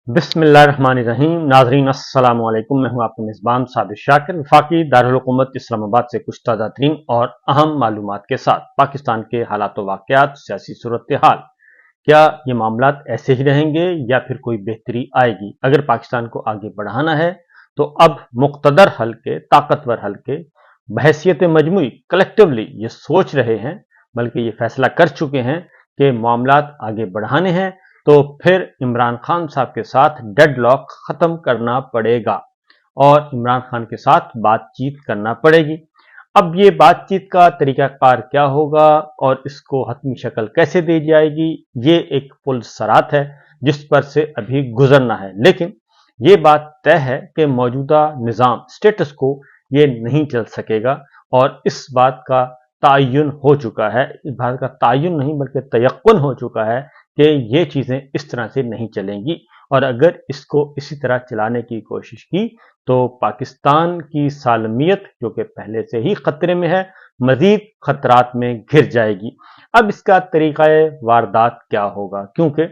बिस्मिल्लाहिर्रहमानिर्रहीम। नाजरीन अस्सलाम वालेकुम। मैं हूं आपका मेज़बान साबिर शाकिर, वफाकी दारुल हुकूमत इस्लामाबाद से कुछ ताज़ा तरीन और अहम मालूमात के साथ पाकिस्तान के हालात व वाक़यात, सियासी सूरत हाल। क्या ये मामलात ऐसे ही रहेंगे या फिर कोई बेहतरी आएगी? अगर पाकिस्तान को आगे बढ़ाना है तो अब मुक़्तदर हल्के, ताकतवर हल्के बहैसियत मजमूई कलेक्टिवली ये सोच रहे हैं, बल्कि ये फैसला कर चुके हैं कि मामलात आगे बढ़ाने हैं तो फिर इमरान खान साहब के साथ डेडलॉक खत्म करना पड़ेगा और इमरान खान के साथ बातचीत करना पड़ेगी। अब ये बातचीत का तरीकाकार क्या होगा और इसको हतमी शक्ल कैसे दी जाएगी, ये एक पुल सरात है जिस पर से अभी गुजरना है। लेकिन ये बात तय है कि मौजूदा निज़ाम स्टेटस को ये नहीं चल सकेगा और इस बात का तयन हो चुका है। इस बात का तयन नहीं बल्कि तयक्कुन हो चुका है कि ये चीज़ें इस तरह से नहीं चलेंगी और अगर इसको इसी तरह चलाने की कोशिश की तो पाकिस्तान की सालमियत, जो कि पहले से ही खतरे में है, मजीद खतरात में घिर जाएगी। अब इसका तरीक़ा वारदात क्या होगा, क्योंकि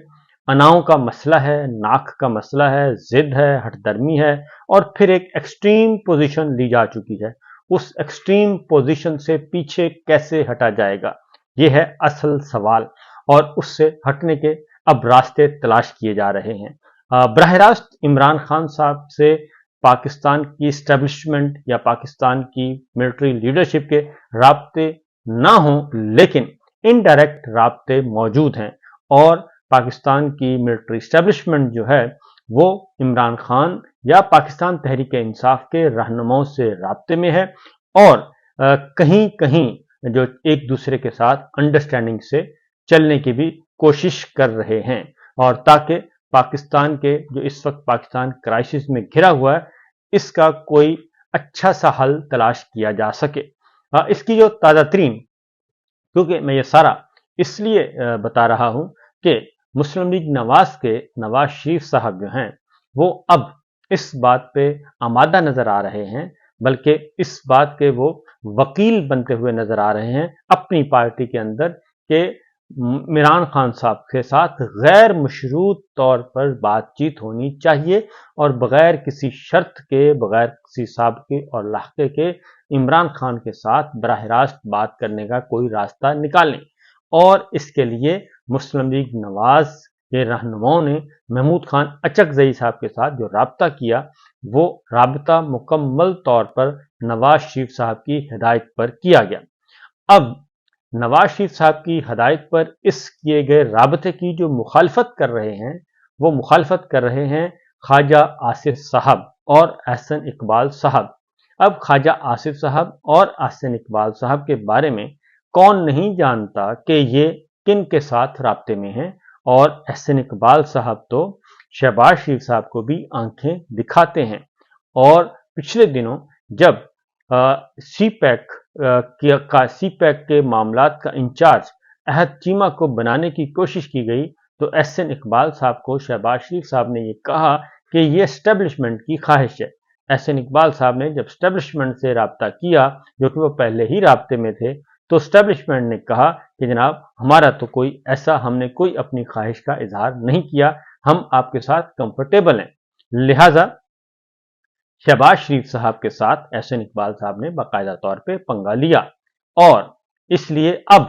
अनाओं का मसला है, नाक का मसला है, जिद है, हठधर्मी है और फिर एक एक्सट्रीम पोजीशन ली जा चुकी है। उस एक्सट्रीम पोजीशन से पीछे कैसे हटा जाएगा, ये है असल सवाल और उससे हटने के अब रास्ते तलाश किए जा रहे हैं। बराह रास्त इमरान खान साहब से पाकिस्तान की इस्टेब्लिशमेंट या पाकिस्तान की मिलिट्री लीडरशिप के राब्ते ना हों, लेकिन इनडायरेक्ट राब्ते मौजूद हैं और पाकिस्तान की मिलिट्री इस्टेब्लिशमेंट जो है वो इमरान खान या पाकिस्तान तहरीक इंसाफ के रहनुमाओं से राब्ते में है और कहीं कहीं जो एक दूसरे के साथ अंडरस्टैंडिंग से चलने की भी कोशिश कर रहे हैं और ताकि पाकिस्तान के जो इस वक्त पाकिस्तान क्राइसिस में घिरा हुआ है, इसका कोई अच्छा सा हल तलाश किया जा सके। इसकी जो ताज़ा तरीन, क्योंकि मैं ये सारा इसलिए बता रहा हूं कि मुस्लिम लीग नवाज के नवाज शरीफ साहब जो हैं वो अब इस बात पे आमादा नजर आ रहे हैं, बल्कि इस बात के वो वकील बनते हुए नजर आ रहे हैं अपनी पार्टी के अंदर कि इमरान खान साहब के साथ गैर मशरूत तौर पर बातचीत होनी चाहिए और बगैर किसी शर्त के, बगैर किसी साबिक़े और लाहक़े के इमरान खान के साथ बराह रास्त बात करने का कोई रास्ता निकालें। और इसके लिए मुस्लिम लीग नवाज के रहनुमाओं ने महमूद खान अचकज़ई साहब के साथ जो राब्ता किया, वो राब्ता मुकम्मल तौर पर नवाज शरीफ साहब की हिदायत पर किया गया। अब नवाज शरीफ साहब की हदायत पर इस किए गए राबते की जो मुखालफत कर रहे हैं, वो मुखालफत कर रहे हैं ख्वाजा आसिफ साहब और अहसन इकबाल साहब। अब ख्वाजा आसिफ साहब और अहसन इकबाल साहब के बारे में कौन नहीं जानता कि ये किन के साथ राब्ते में हैं, और अहसन इकबाल साहब तो शहबाज शरीफ साहब को भी आंखें दिखाते हैं। और पिछले दिनों जब सीपैक के मामलात का इंचार्ज अहद चीमा को बनाने की कोशिश की गई तो एहसन इकबाल साहब को शहबाज शरीफ साहब ने ये कहा कि ये एस्टेब्लिशमेंट की ख्वाहिश है। एहसन इकबाल साहब ने जब एस्टेब्लिशमेंट से राब्ता किया, जो कि वो पहले ही राब्ते में थे, तो एस्टेब्लिशमेंट ने कहा कि जनाब हमारा तो कोई ऐसा, हमने कोई अपनी ख्वाहिश का इजहार नहीं किया, हम आपके साथ कंफर्टेबल हैं। लिहाजा शहबाज शरीफ साहब के साथ एहसन इकबाल साहब ने बाकायदा तौर पे पंगा लिया और इसलिए अब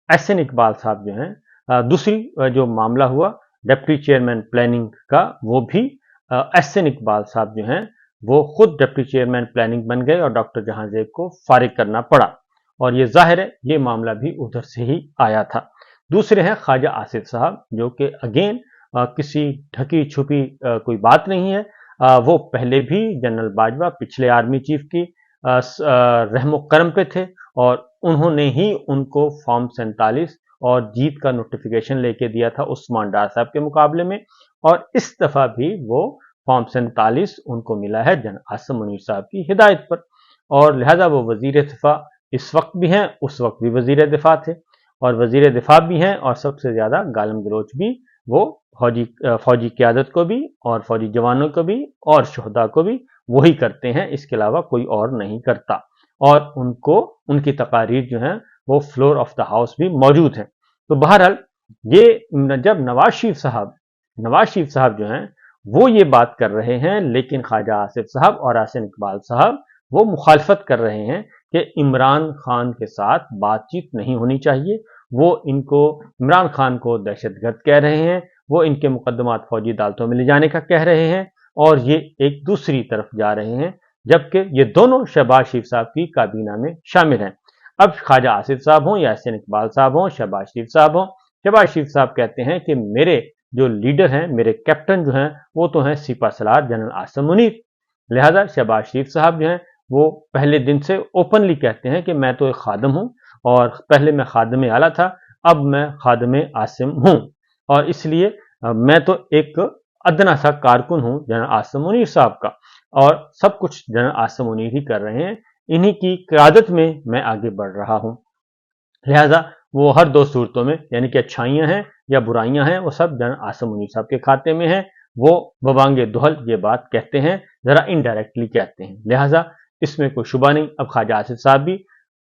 एहसन इकबाल साहब जो हैं, दूसरी जो मामला हुआ डिप्टी चेयरमैन प्लानिंग का, वो भी एहसन इकबाल साहब जो हैं वो खुद डिप्टी चेयरमैन प्लानिंग बन गए और डॉक्टर जहांजेब को फारिग करना पड़ा और ये जाहिर है ये मामला भी उधर से ही आया था। दूसरे हैं ख्वाजा आसिफ साहब, जो कि अगेन किसी ढकी छुपी कोई बात नहीं है। वो पहले भी जनरल बाजवा पिछले आर्मी चीफ की रहमो करम पे थे और उन्होंने ही उनको फॉर्म 47 और जीत का नोटिफिकेशन लेके दिया था उस्मान डार साहब के मुकाबले में, और इस दफा भी वो फॉर्म 47 उनको मिला है जन आसम मुनीर साहब की हिदायत पर, और लिहाजा वो वजीर दिफा इस वक्त भी हैं, उस वक्त भी वजीर दिफा थे और वजीर दिफा भी हैं, और सबसे ज्यादा गालिम गलोच भी वो फौजी क़यादत को भी और फौजी जवानों को भी और शहदा को भी वही करते हैं, इसके अलावा कोई और नहीं करता। और उनको उनकी तकारीर जो हैं वो फ्लोर ऑफ द हाउस भी मौजूद हैं। तो बहरहाल ये जब नवाज शरीफ साहब जो हैं वो ये बात कर रहे हैं, लेकिन ख्वाजा आसिफ साहब और आसिन इकबाल साहब वो मुखालफत कर रहे हैं कि इमरान खान के साथ बातचीत नहीं होनी चाहिए। वो इनको इमरान खान को दहशतगर्द कह रहे हैं, वो इनके मुकदमात फौजी अदालतों में ले जाने का कह रहे हैं, और ये एक दूसरी तरफ जा रहे हैं, जबकि ये दोनों शहबाज शरीफ साहब की काबीना में शामिल हैं। अब ख्वाजा आसिफ साहब हों या आसिन इकबाल साहब हों, शहबाज शरीफ साहब हों, शहबाज शरीफ साहब कहते हैं कि मेरे जो लीडर हैं, मेरे कैप्टन जो हैं, वो तो हैं सिपा सलार जनरल आसिम मुनीर। लिहाजा शहबाज शरीफ साहब जो हैं वो पहले दिन से ओपनली कहते हैं कि मैं तो एक खादम हूं, और पहले मैं खादम आला था, अब मैं खादम आसिम हूं, और इसलिए मैं तो एक अदना सा कारकुन हूं जनरल आसिम मुनीर साहब का, और सब कुछ जनरल आसिम मुनीर ही कर रहे हैं, इन्हीं की क़यादत में मैं आगे बढ़ रहा हूं। लिहाजा वो हर दो सूरतों में, यानी कि अच्छाइयां हैं या बुराइयां हैं, वो सब जनरल आसिम मुनीर साहब के खाते में है। वो बबांगे दुहल ये बात कहते हैं, जरा इनडायरेक्टली कहते हैं, लिहाजा इसमें कोई शुबा नहीं। अब ख्वाजा आसिफ साहब भी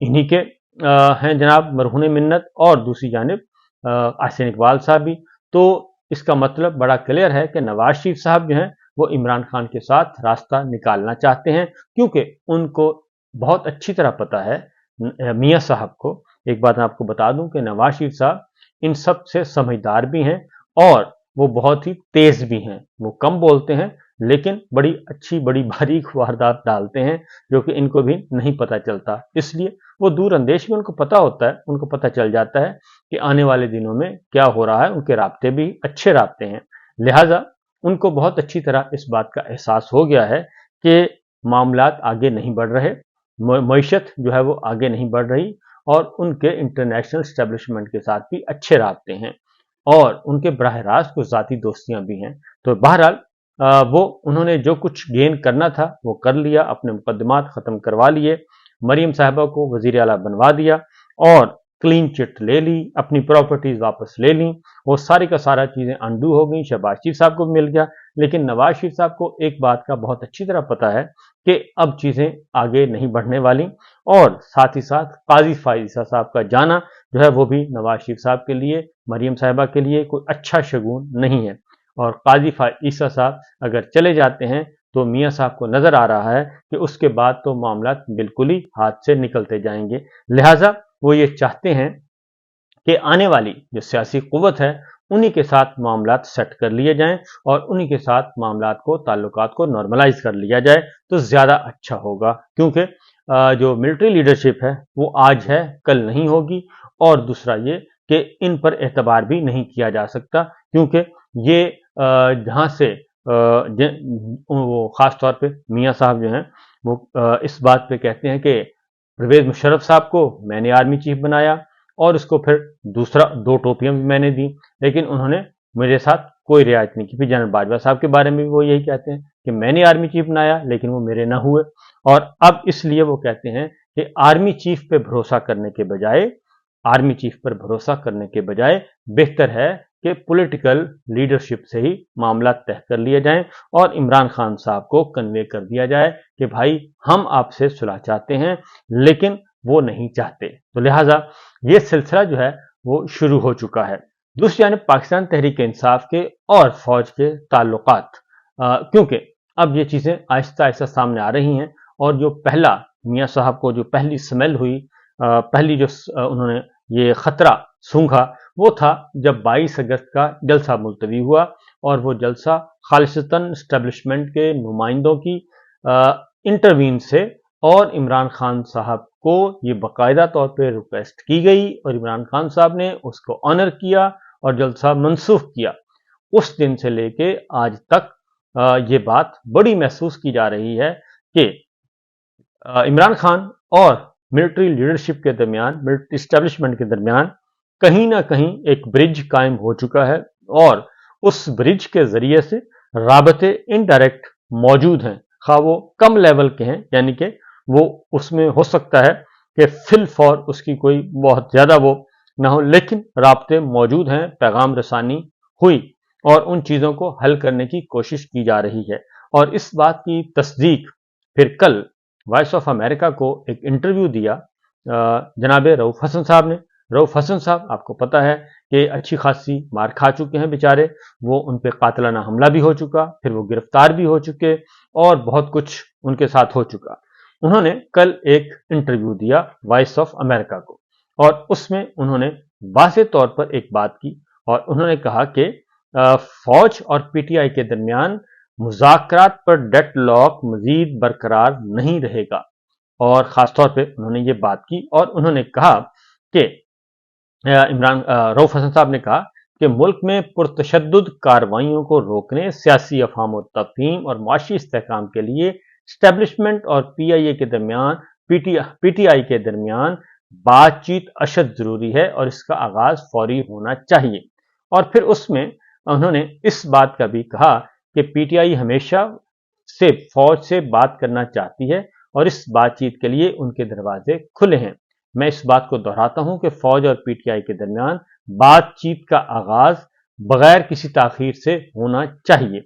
इन्हीं के हैं जनाब मरहून मिन्नत, और दूसरी जानिब आसिन इकबाल साहब भी। तो इसका मतलब बड़ा क्लियर है कि नवाज शरीफ साहब जो हैं वो इमरान खान के साथ रास्ता निकालना चाहते हैं, क्योंकि उनको बहुत अच्छी तरह पता है, मियाँ साहब को। एक बात मैं आपको बता दूं कि नवाज शरीफ साहब इन सब से समझदार भी हैं, और वो बहुत ही तेज भी हैं। वो कम बोलते हैं, लेकिन बड़ी अच्छी बड़ी बारीक वारदात डालते हैं, जो कि इनको भी नहीं पता चलता। इसलिए वो दूर अंदेश भी उनको पता होता है, उनको पता चल जाता है कि आने वाले दिनों में क्या हो रहा है। उनके राब्ते भी अच्छे राब्ते हैं, लिहाजा उनको बहुत अच्छी तरह इस बात का एहसास हो गया है कि मामलात आगे नहीं बढ़ रहे, मईशत जो है वो आगे नहीं बढ़ रही, और उनके इंटरनेशनल स्टैब्लिशमेंट के साथ भी अच्छे राब्ते हैं, और उनके बराह रास्त कुछ ज़ाती दोस्तियां भी हैं। तो बहरहाल वो उन्होंने जो कुछ गेन करना था वो कर लिया, अपने मुकदमात ख़त्म करवा लिए, मरीम साहिबा को वज़ीर आला बनवा दिया, और क्लीन चिट ले ली, अपनी प्रॉपर्टीज वापस ले ली, वो सारी का सारा चीज़ें अंडू हो गई, शहबाज शरीफ साहब को मिल गया। लेकिन नवाज शरीफ साहब को एक बात का बहुत अच्छी तरह पता है कि अब चीज़ें आगे नहीं बढ़ने वाली, और साथ ही साथ काजी फाइजा साहब का जाना जो है वो भी नवाज शरीफ साहब के लिए, मरीम साहिबा के लिए कोई अच्छा शगुन नहीं है। और काजी फाइजा साहब अगर चले जाते हैं तो मियाँ साहब को नजर आ रहा है कि उसके बाद तो मामला बिल्कुल ही हाथ से निकलते जाएंगे। लिहाजा वो ये चाहते हैं कि आने वाली जो सियासी कुव्वत है उन्हीं के साथ मामलात सेट कर लिए जाएं, और उन्हीं के साथ मामलात को ताल्लुकात को नॉर्मलाइज कर लिया जाए तो ज़्यादा अच्छा होगा, क्योंकि जो मिलिट्री लीडरशिप है वो आज है कल नहीं होगी। और दूसरा ये कि इन पर एतबार भी नहीं किया जा सकता, क्योंकि ये जहाँ से वो ख़ास तौर पे मियाँ साहब जो हैं वो इस बात पे कहते हैं कि परवेज मुशर्रफ साहब को मैंने आर्मी चीफ बनाया, और उसको फिर दूसरा 2 टोपियां भी मैंने दी, लेकिन उन्होंने मेरे साथ कोई रियायत नहीं की। फिर जनरल बाजवा साहब के बारे में भी वो यही कहते हैं कि मैंने आर्मी चीफ बनाया, लेकिन वो मेरे ना हुए। और अब इसलिए वो कहते हैं कि आर्मी चीफ पे भरोसा करने के बजाय, आर्मी चीफ पर भरोसा करने के बजाय बेहतर है कि पॉलिटिकल लीडरशिप से ही मामला तय कर लिया जाए, और इमरान खान साहब को कन्वे कर दिया जाए कि भाई हम आपसे सुलह चाहते हैं, लेकिन वो नहीं चाहते। तो लिहाजा ये सिलसिला जो है वो शुरू हो चुका है। दूसरी जानब पाकिस्तान तहरीक इंसाफ के और फौज के ताल्लुकात, क्योंकि अब ये चीज़ें आहिस्ता आहिस्ता सामने आ रही हैं, और जो पहला मियाँ साहब को जो पहली स्मेल हुई, पहली जो उन्होंने ये ख़तरा सूंघा, वो था जब 22 अगस्त का जलसा मुलतवी हुआ, और वो जलसा खालिसतन इस्टेब्लिशमेंट के नुमाइंदों की इंटरवीन से, और इमरान खान साहब को ये बाकायदा तौर पे रिक्वेस्ट की गई, और इमरान खान साहब ने उसको ऑनर किया और जलसा मनसूख किया। उस दिन से लेके आज तक ये बात बड़ी महसूस की जा रही है कि इमरान खान और मिलिट्री लीडरशिप के दरमियान, मिलिट्री इस्टेब्लिशमेंट के दरमियान कहीं ना कहीं एक ब्रिज कायम हो चुका है, और उस ब्रिज के जरिए से राबते इनडायरेक्ट मौजूद हैं, खा वो कम लेवल के हैं, यानी कि वो उसमें हो सकता है कि फिल फॉर उसकी कोई बहुत ज़्यादा वो ना हो, लेकिन राब्ते मौजूद हैं, पैगाम रसानी हुई, और उन चीज़ों को हल करने की कोशिश की जा रही है। और इस बात की तस्दीक फिर कल वॉइस ऑफ अमेरिका को एक इंटरव्यू दिया जनाब रऊफ हसन साहब ने। रऊफ हसन साहब आपको पता है कि अच्छी खासी मार खा चुके हैं बेचारे, वो उन पे कातिलाना हमला भी हो चुका, फिर वो गिरफ्तार भी हो चुके और बहुत कुछ उनके साथ हो चुका। उन्होंने कल एक इंटरव्यू दिया वॉइस ऑफ अमेरिका को और उसमें उन्होंने वाज़ेह तौर पर एक बात की और उन्होंने कहा कि फौज और पीटीआई के दरमियान मुज़ाकरात पर डेडलॉक मजीद बरकरार नहीं रहेगा। और ख़ासतौर पे उन्होंने ये बात की और उन्होंने कहा कि रऊफ हसन साहब ने कहा कि मुल्क में पुरतशद्दुद कार्रवाइयों को रोकने, सियासी अफ़हाम और तफ़हीम और मुआशी इस्तेहकाम के लिए एस्टेब्लिशमेंट और पीआईए के दरमियान पीटीआई के दरमियान बातचीत अशद ज़रूरी है और इसका आगाज़ फौरी होना चाहिए। और फिर उसमें उन्होंने इस बात का भी कहा कि पीटीआई हमेशा से फौज से बात करना चाहती है और इस बातचीत के लिए उनके दरवाजे खुले हैं। मैं इस बात को दोहराता हूं कि फौज और पीटीआई के दरमियान बातचीत का आगाज बगैर किसी ताखीर से होना चाहिए।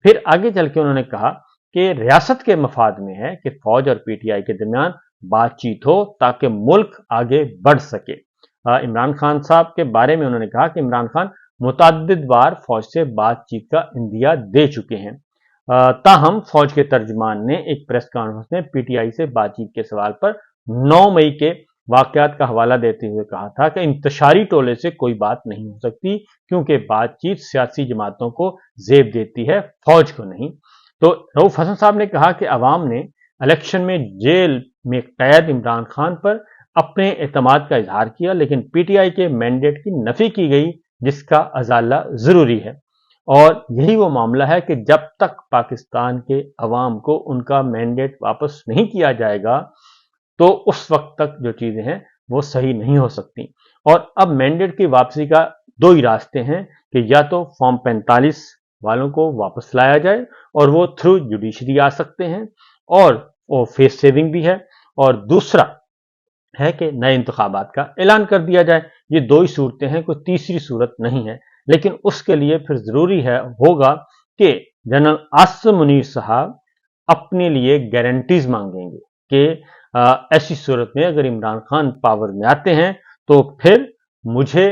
फिर आगे चल के उन्होंने कहा कि रियासत के मफाद में है कि फौज और पीटीआई के दरमियान बातचीत हो ताकि मुल्क आगे बढ़ सके। इमरान खान साहब के बारे में उन्होंने कहा कि इमरान खान मुतअद्दिद बार फौज से बातचीत का इंदिया दे चुके हैं। ताहम फौज के तर्जमान ने एक प्रेस कॉन्फ्रेंस में पीटीआई से बातचीत के सवाल पर 9 मई के वाकयात का हवाला देते हुए कहा था कि इंतशारी टोले से कोई बात नहीं हो सकती क्योंकि बातचीत सियासी जमातों को जेब देती है, फौज को नहीं। तो रऊफ हसन साहब ने कहा कि अवाम ने इलेक्शन में जेल में कैद इमरान खान पर अपने एतमाद का इजहार किया, लेकिन पीटीआई के मैंडेट की नफी की गई जिसका अजाला जरूरी है। और यही वो मामला है कि जब तक पाकिस्तान के अवाम को उनका मैंडेट वापस नहीं किया जाएगा तो उस वक्त तक जो चीजें हैं वो सही नहीं हो सकती। और अब मैंडेट की वापसी का दो ही रास्ते हैं कि या तो फॉर्म 45 वालों को वापस लाया जाए और वो थ्रू जुडिशरी आ सकते हैं और वो फेस सेविंग भी है, और दूसरा है कि नए इंतखाबात का ऐलान कर दिया जाए। ये दो ही सूरतें हैं, कोई तीसरी सूरत नहीं है। लेकिन उसके लिए फिर जरूरी है होगा कि जनरल आसिम मुनीर साहब अपने लिए गारंटीज मांगेंगे कि ऐसी सूरत में अगर इमरान खान पावर में आते हैं तो फिर मुझे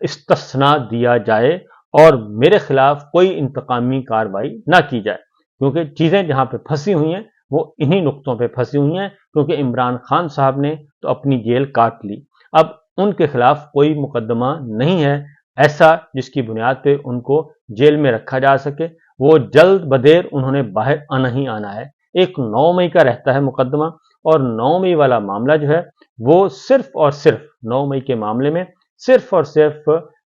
इस्तिस्ना दिया जाए और मेरे खिलाफ कोई इंतकामी कार्रवाई ना की जाए, क्योंकि चीजें जहां पे फंसी हुई हैं वो इन्हीं नुक्तों पे फंसी हुई हैं। क्योंकि इमरान खान साहब ने तो अपनी जेल काट ली, अब उनके खिलाफ कोई मुकदमा नहीं है ऐसा जिसकी बुनियाद पे उनको जेल में रखा जा सके। वो जल्द बदेर उन्होंने बाहर आना ही आना है। एक 9 मई का रहता है मुकदमा और 9 मई वाला मामला जो है वो सिर्फ और सिर्फ 9 मई के मामले में सिर्फ और सिर्फ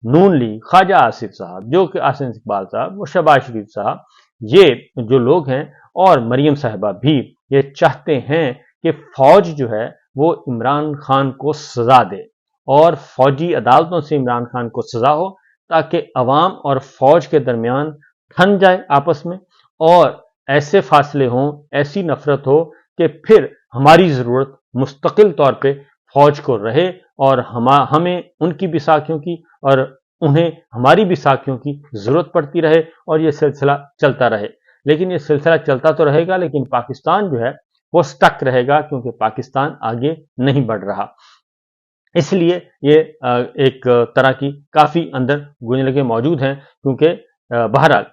नून लीग, ख्वाजा आसिफ साहब, जो कि आसिम इकबाल साहब, वो शहबाज शरीफ साहब, ये जो लोग हैं और मरियम साहिबा भी ये चाहते हैं कि फौज जो है वो इमरान खान को सजा दे और फौजी अदालतों से इमरान खान को सजा हो ताकि अवाम और फौज के दरमियान ठन जाए आपस में और ऐसे फासले हों, ऐसी नफरत हो कि फिर हमारी जरूरत मुस्तकिल तौर पे फौज को रहे और हमें उनकी भी साखियों की और उन्हें हमारी भी साखियों की जरूरत पड़ती रहे और ये सिलसिला चलता रहे। लेकिन ये सिलसिला चलता तो रहेगा लेकिन पाकिस्तान जो है वो स्टक रहेगा क्योंकि पाकिस्तान आगे नहीं बढ़ रहा। इसलिए ये एक तरह की काफी अंदर गुंज लगे मौजूद हैं, क्योंकि बहरहाल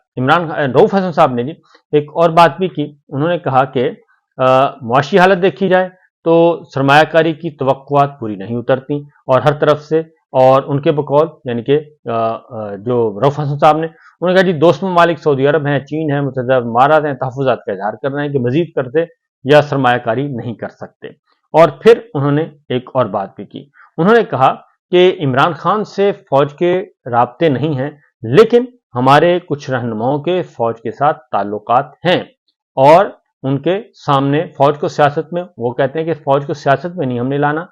रऊफ हसन साहब ने जी एक और बात भी की। उन्होंने कहा कि मुआशी हालत देखी जाए तो सरमायाकारी की तवक्कुआत पूरी नहीं उतरती और हर तरफ से, और उनके बकौल यानी कि जो रऊफ हसन साहब ने उन्होंने कहा जी दोस्त ममालिक सऊदी अरब हैं, चीन है, मुतहदा इमारात हैं, तहफ़्फ़ुज़ात का इजहार कर रहे हैं कि मजीद करते या सरमायाकारी नहीं कर सकते। और फिर उन्होंने एक और बात भी की। उन्होंने कहा कि इमरान खान से फौज के राब्ते नहीं हैं, लेकिन हमारे कुछ रहनुमाओं के फौज के साथ ताल्लुकात हैं और उनके सामने फौज को सियासत में, वो कहते हैं कि फौज को सियासत में नहीं हमने लाना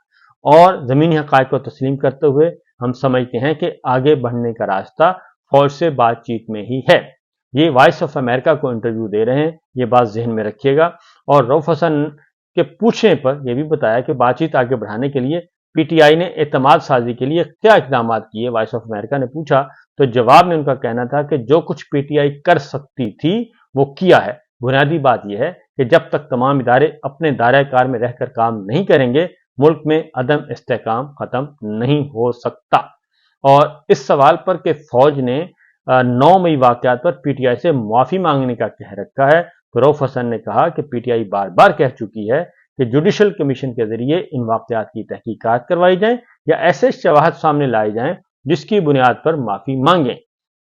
और जमीनी हक़ाइक़ को तस्लीम करते हुए हम समझते हैं कि आगे बढ़ने का रास्ता फौज से बातचीत में ही है। ये वॉइस ऑफ अमेरिका को इंटरव्यू दे रहे हैं, ये बात जहन में रखिएगा। और रऊफ हसन के पूछने पर यह भी बताया कि बातचीत आगे बढ़ाने के लिए पीटीआई ने एतमाद साजी के लिए क्या इक़दाम किए, वॉइस ऑफ अमेरिका ने पूछा तो जवाब में उनका कहना था कि जो कुछ पीटीआई कर सकती थी वो किया है। बुनियादी बात यह है कि जब तक तमाम इदारे अपने दायरे कार में रहकर काम नहीं करेंगे मुल्क में अदम इस्तेहकाम खत्म नहीं हो सकता। और इस सवाल पर कि फौज ने 9 मई वाकयात पर पीटीआई से माफी मांगने का कह रखा है, तो रऊफ हसन ने कहा कि पीटीआई बार बार कह चुकी है कि जुडिशल कमीशन के जरिए इन वाकयात की तहकीकात करवाई जाए या ऐसे शवाहद सामने लाए जाएं जिसकी बुनियाद पर माफी मांगे।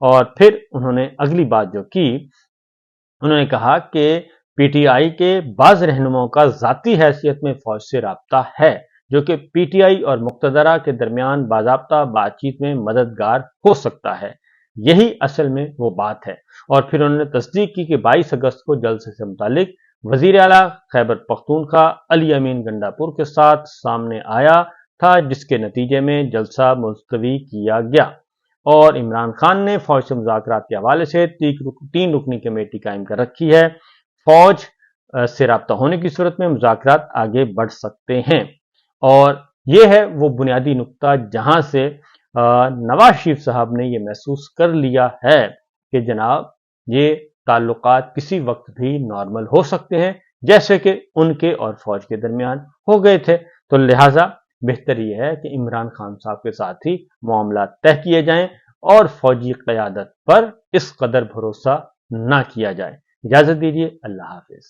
और फिर उन्होंने अगली बात जो की, उन्होंने कहा कि पीटीआई के बाज रहनुमाओं का जाती हैसियत में फौज से राब्ता है, जो कि पीटीआई और मुक्तदरा के दरमियान बाज़ाब्ता बातचीत में मददगार हो सकता है। यही असल में वो बात है। और फिर उन्होंने तस्दीक की कि 22 अगस्त को जलसे से मुतालिक वजीर आला खैबर पख्तूनख्वा अली अमीन गंडापुर के साथ सामने आया था, जिसके नतीजे में जलसा मुलतवी किया गया और इमरान खान ने फौज से मुज़ाकरात के हवाले से 3 रुकनी कमेटी कायम कर रखी है। फौज से राब्ता होने की सूरत में मुज़ाकरात आगे बढ़ सकते हैं। और यह है वो बुनियादी नुक्ता जहां से नवाज शरीफ साहब ने यह महसूस कर लिया है कि जनाब ये ताल्लुकात किसी वक्त भी नॉर्मल हो सकते हैं, जैसे कि उनके और फौज के दरमियान हो गए थे। तो लिहाजा बेहतर यह है कि इमरान खान साहब के साथ ही मामला तय किए जाएं और फौजी क़यादत पर इस कदर भरोसा ना किया जाए। इजाजत दीजिए, अल्लाह हाफिज।